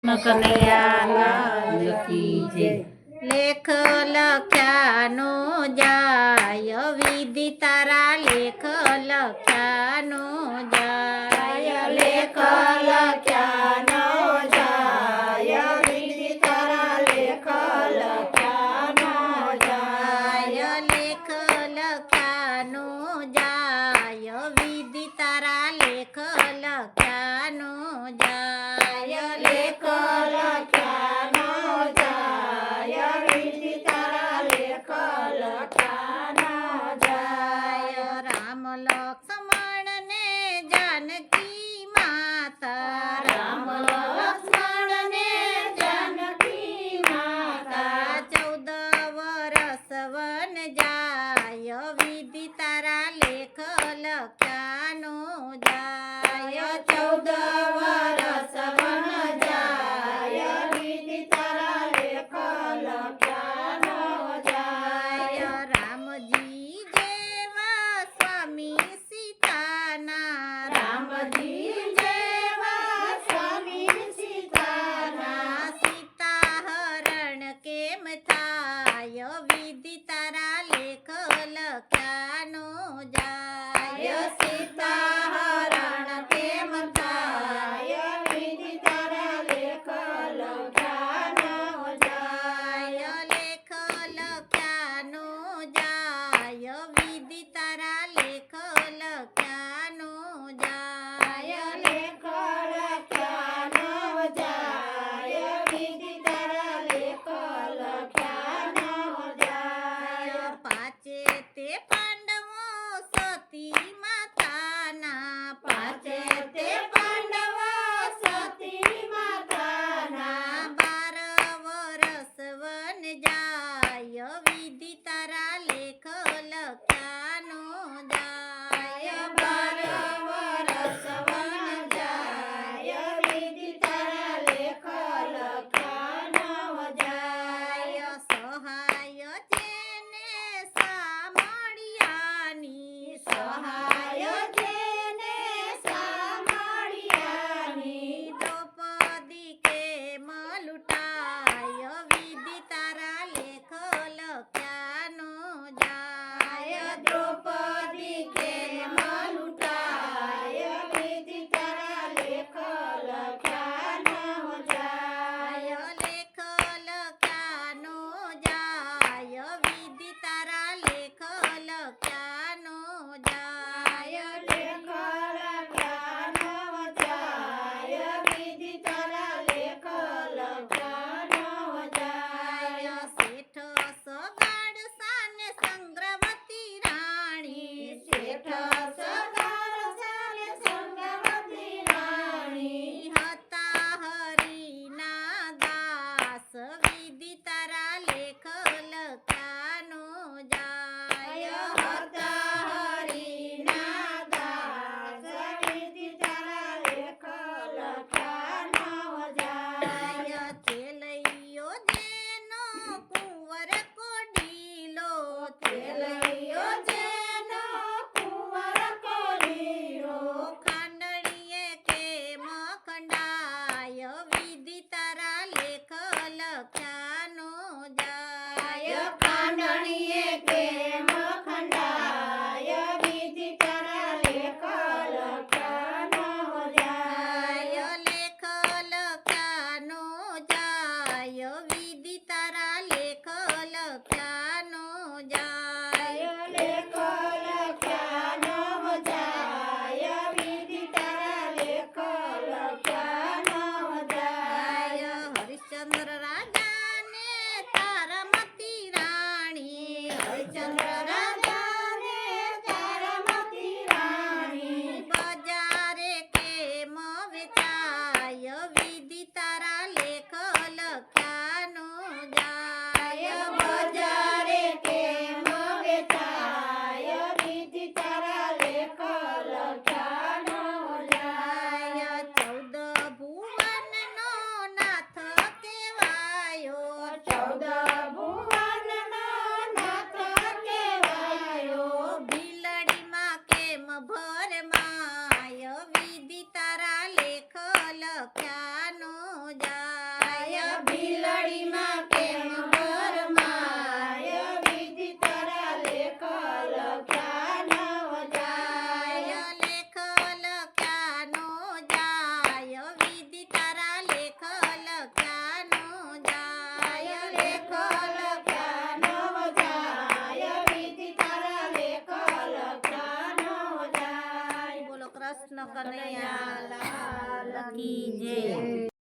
કનૈયા લાલ કી જય। લેખ લખ્યાનો જાય વિધિ તારા લેખ લખ્યાનો જાય લેખ લખ્યાનો જાય વિધિ તારા લેખ લખ્યાનો જાય લેખ લખ્યાનો જાય વિધિ તારા લેખ લખ્યાનો જાય લેખ લખ્યાનો જાય વિધિ તારા લેખ લખ્યાનો જાય રામ લક્ષ્મણ ને જાનકી માતા રામ લક્ષ્મણ ને જાનકી માતા 14 વરસ વન જાય વિધિ તારા લેખ લખ્યાનો જાય 14 વરસ વન જાય વિધિ તારા લેખ લખ્યાનો જાય રામજી જેવા સ્વામી સીતાના રામજી જેવા સ્વામી સીતાના સીતા હરણ કેમ થાય વિધિ તારા લેખ લખ્યાનો જાય સીતા હરણ કેમ થાય વિધિ તારા લેખ લખ્યાનો જાય લેખ લખ્યાનો જાય વિધિ તારા લેખ લખ્યાનો જાય લેખ લખ્યાનો જાય વિધિ તારા લેખ લખ્યાનો જાય પાંચે તે પાંડવો સતી માતાના પાંચે તે પાંડવો સતી માતાના 12 વરસ વન જાય વિધિ તારા લેખ લખ્યાનો જાય 12 વરસ વન જાય વિધિ તારા લેખ લખ્યાનો જાય સહાય જેને સામળિયાની સહાય જેને સામળિયાની દ્રૌપદી કેમ લૂંટાય વિધિ તારા લેખ લખ્યાનો જાય દ્રૌપદી કેમ લૂંટાય વિધિ તારા લેખ લખ્યાનો જાય લેખ લખ્યાનો જાય વિધિ તારા લેખ લખ્યાનો જાય લેખ લખ્યાનો જાય વિધિ તારા લેખ લખ્યાનો જાય શેઠ સગાડ સાને સંગ્રવતી રાણી શેઠ સગાર સાને સંગવતી રાણી હતા હરિના દાસ વિધિ તારા લેખ લખ્યાનો જાય હતા હરિના દાસ વિધિ તારા લેખ લખ્યાનો જાય ખેલૈયો જેનો કુંવર કોડીલો ખેલૈયો જેનો કુંવર કોડીલો ખાંડણીએ કેમ ખંડાય વિધિ તારા લેખ લખ્યાનો જાય ખાંડણીએ કેમ ખંડાય વિધિ તારા લેખ લખ્યાનો જાય લેખ લખ્યાનો જાય વિધિ તારા લેખ લખ્યાનો જાય લેખ લખ્યાનો જાય વિધિ તારા લેખ લખ્યાનો જાય હરિશ્ચંદ્ર રાજાને તારામતી રાણી હરિશ્ચંદ્ર રાજાને તારામતી રાણી બજારે કેમ વેચાય વિધિ તારા લેખ લખ્યાનો જાય બજારે કેમ વેચાય વિધિ તારા લેખ લખ્યાનો જાય 14 ભુવનનો નાથ કહેવાયો 14 ભુવનનો નાથ કહેવાયો ભીલડીમાં કેમ ભરમાય વિધિ તારા લેખ લખ્યાનો જાય કૃષ્ણ કનૈયા લાલ કી જય.